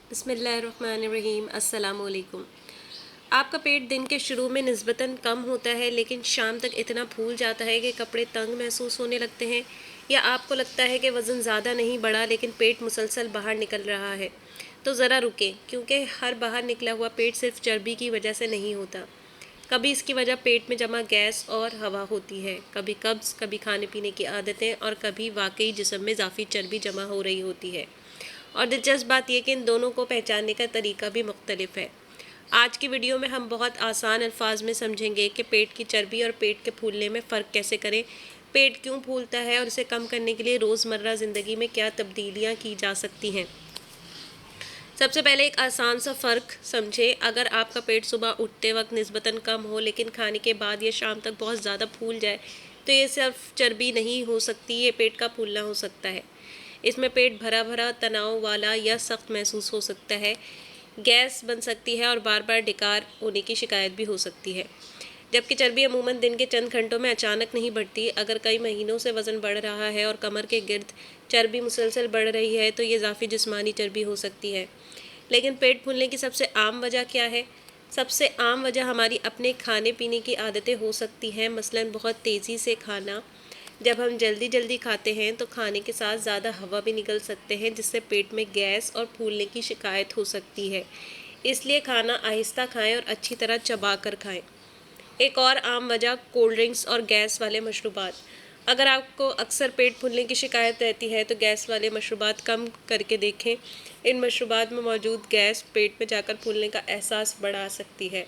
बिस्मिल्लाहिर्रहमानिर्रहीम। अस्सलामुअलैकुम। आपका पेट दिन के शुरू में निस्बतन कम होता है, लेकिन शाम तक इतना फूल जाता है कि कपड़े तंग महसूस होने लगते हैं, या आपको लगता है कि वज़न ज़्यादा नहीं बढ़ा लेकिन पेट मुसलसल बाहर निकल रहा है, तो ज़रा रुकें, क्योंकि हर बाहर निकला हुआ पेट सिर्फ चर्बी की वजह से नहीं होता। कभी इसकी वजह पेट में जमा गैस और हवा होती है, कभी कब्ज़, कभी खाने पीने की आदतें, और कभी वाकई जिस्म में इजाफी चर्बी जमा हो रही होती है। और दिलचस्प बात यह कि इन दोनों को पहचानने का तरीका भी मुख्तलिफ है। आज की वीडियो में हम बहुत आसान अल्फाज में समझेंगे कि पेट की चर्बी और पेट के फूलने में फ़र्क कैसे करें, पेट क्यों फूलता है और इसे कम करने के लिए रोज़मर्रा ज़िंदगी में क्या तब्दीलियाँ की जा सकती हैं। सबसे पहले एक आसान सा फ़र्क समझें। अगर आपका पेट सुबह उठते वक्त निस्बतन कम हो, लेकिन खाने के बाद या शाम तक बहुत ज़्यादा फूल जाए, तो ये सिर्फ चर्बी नहीं हो सकती, ये पेट का फूलना हो सकता है। इसमें पेट भरा भरा, तनाव वाला या सख्त महसूस हो सकता है, गैस बन सकती है और बार बार डकार होने की शिकायत भी हो सकती है। जबकि चर्बी अमूमन दिन के चंद घंटों में अचानक नहीं बढ़ती। अगर कई महीनों से वज़न बढ़ रहा है और कमर के गिर्द चर्बी मुसलसल बढ़ रही है, तो ये इजाफी जिस्मानी चर्बी हो सकती है। लेकिन पेट फूलने की सबसे आम वजह क्या है? सबसे आम वजह हमारी अपने खाने पीने की आदतें हो सकती हैं। मसलन बहुत तेज़ी से खाना। जब हम जल्दी जल्दी खाते हैं तो खाने के साथ ज़्यादा हवा भी निकल सकते हैं, जिससे पेट में गैस और फूलने की शिकायत हो सकती है। इसलिए खाना आहिस्ता खाएं और अच्छी तरह चबा कर खाएं। एक और आम वजह कोल्ड ड्रिंक्स और गैस वाले मशरूबात। अगर आपको अक्सर पेट फूलने की शिकायत रहती है तो गैस वाले मशरूबात कम करके देखें। इन मशरूबात में मौजूद गैस पेट में जाकर फूलने का एहसास बढ़ा सकती है।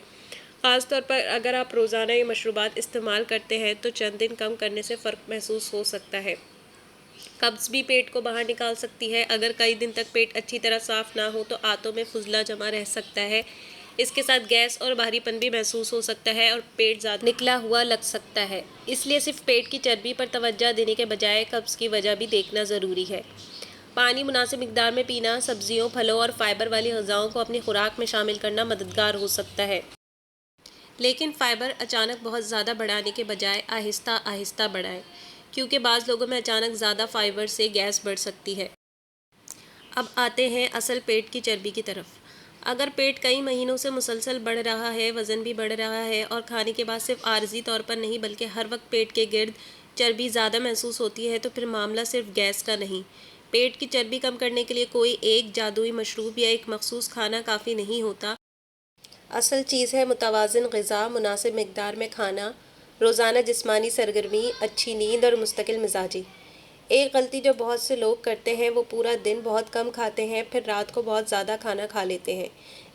ख़ास तौर पर अगर आप रोज़ाना ये मशरूबात इस्तेमाल करते हैं तो चंद दिन कम करने से फ़र्क महसूस हो सकता है। कब्ज़ भी पेट को बाहर निकाल सकती है। अगर कई दिन तक पेट अच्छी तरह साफ़ ना हो तो आंतों में फुजला जमा रह सकता है। इसके साथ गैस और भारीपन भी महसूस हो सकता है और पेट ज़्यादा निकला हुआ लग सकता है। इसलिए सिर्फ पेट की चर्बी पर तवज्जो देने के बजाय कब्ज़ की वजह भी देखना ज़रूरी है। पानी मुनासिब मिकदार में पीना, सब्जियों, फलों और फाइबर वाली ग़िज़ाओं को अपनी खुराक में शामिल करना मददगार हो सकता है। लेकिन फ़ाइबर अचानक बहुत ज़्यादा बढ़ाने के बजाय आहिस्ता आहिस्ता बढ़ाएं, क्योंकि बाज़ लोगों में अचानक ज़्यादा फ़ाइबर से गैस बढ़ सकती है। अब आते हैं असल पेट की चर्बी की तरफ। अगर पेट कई महीनों से मुसलसल बढ़ रहा है, वज़न भी बढ़ रहा है और खाने के बाद सिर्फ आर्जी तौर पर नहीं बल्कि हर वक्त पेट के गिर्द चर्बी ज़्यादा महसूस होती है, तो फिर मामला सिर्फ गैस का नहीं। पेट की चर्बी कम करने के लिए कोई एक जादुई मशरूब या एक मखसूस खाना काफ़ी नहीं होता। असल चीज़ है मुतवाज़िन ग़िज़ा, मुनासिब मिकदार में खाना, रोज़ाना जिस्मानी सरगर्मी, अच्छी नींद और मुस्तकिल मिजाजी। एक गलती जो बहुत से लोग करते हैं वो पूरा दिन बहुत कम खाते हैं, फिर रात को बहुत ज़्यादा खाना खा लेते हैं,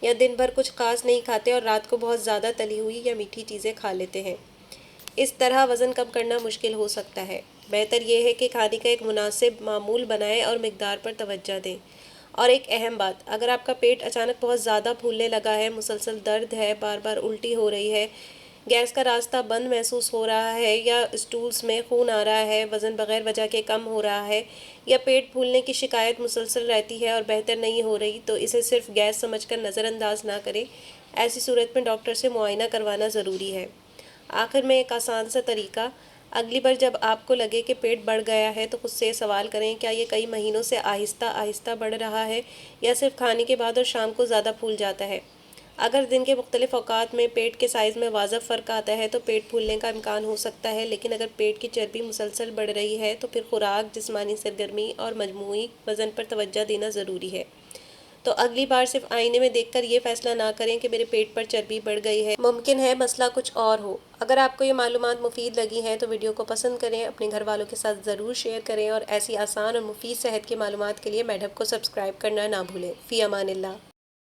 या दिन भर कुछ ख़ास नहीं खाते और रात को बहुत ज़्यादा तली हुई या मीठी चीज़ें खा लेते हैं। इस तरह वज़न कम करना मुश्किल हो सकता है। बेहतर यह है कि खाने का एक मुनासिब मामूल बनाएं और मिकदार पर तवज्जो दें। और एक अहम बात, अगर आपका पेट अचानक बहुत ज़्यादा फूलने लगा है, मुसलसल दर्द है, बार बार उल्टी हो रही है, गैस का रास्ता बंद महसूस हो रहा है, या स्टूल्स में खून आ रहा है, वज़न बग़ैर वजह के कम हो रहा है, या पेट फूलने की शिकायत मुसलसल रहती है और बेहतर नहीं हो रही, तो इसे सिर्फ गैस समझकर नज़रअंदाज ना करें। ऐसी सूरत में डॉक्टर से मुआयना करवाना ज़रूरी है। आखिर में एक आसान सा तरीका, अगली बार जब आपको लगे कि पेट बढ़ गया है तो खुद से सवाल करें, क्या ये कई महीनों से आहिस्ता आहिस्ता बढ़ रहा है या सिर्फ खाने के बाद और शाम को ज़्यादा फूल जाता है। अगर दिन के मुख्तलिफ औकात में पेट के साइज़ में वाज़ह फ़र्क आता है तो पेट फूलने का इम्कान हो सकता है। लेकिन अगर पेट की चर्बी मुसलसल बढ़ रही है तो फिर खुराक, जिस्मानी सरगर्मी और मजमूई वज़न पर तवज्जो देना ज़रूरी है। तो अगली बार सिर्फ आईने में देखकर ये फ़ैसला ना करें कि मेरे पेट पर चर्बी बढ़ गई है। मुमकिन है मसला कुछ और हो। अगर आपको ये मालूमात मुफीद लगी हैं तो वीडियो को पसंद करें, अपने घर वालों के साथ ज़रूर शेयर करें, और ऐसी आसान और मुफीद सेहत की मालूमात के लिए मेडहब को सब्सक्राइब करना ना भूलें। फ़ी अमानिल्लाह।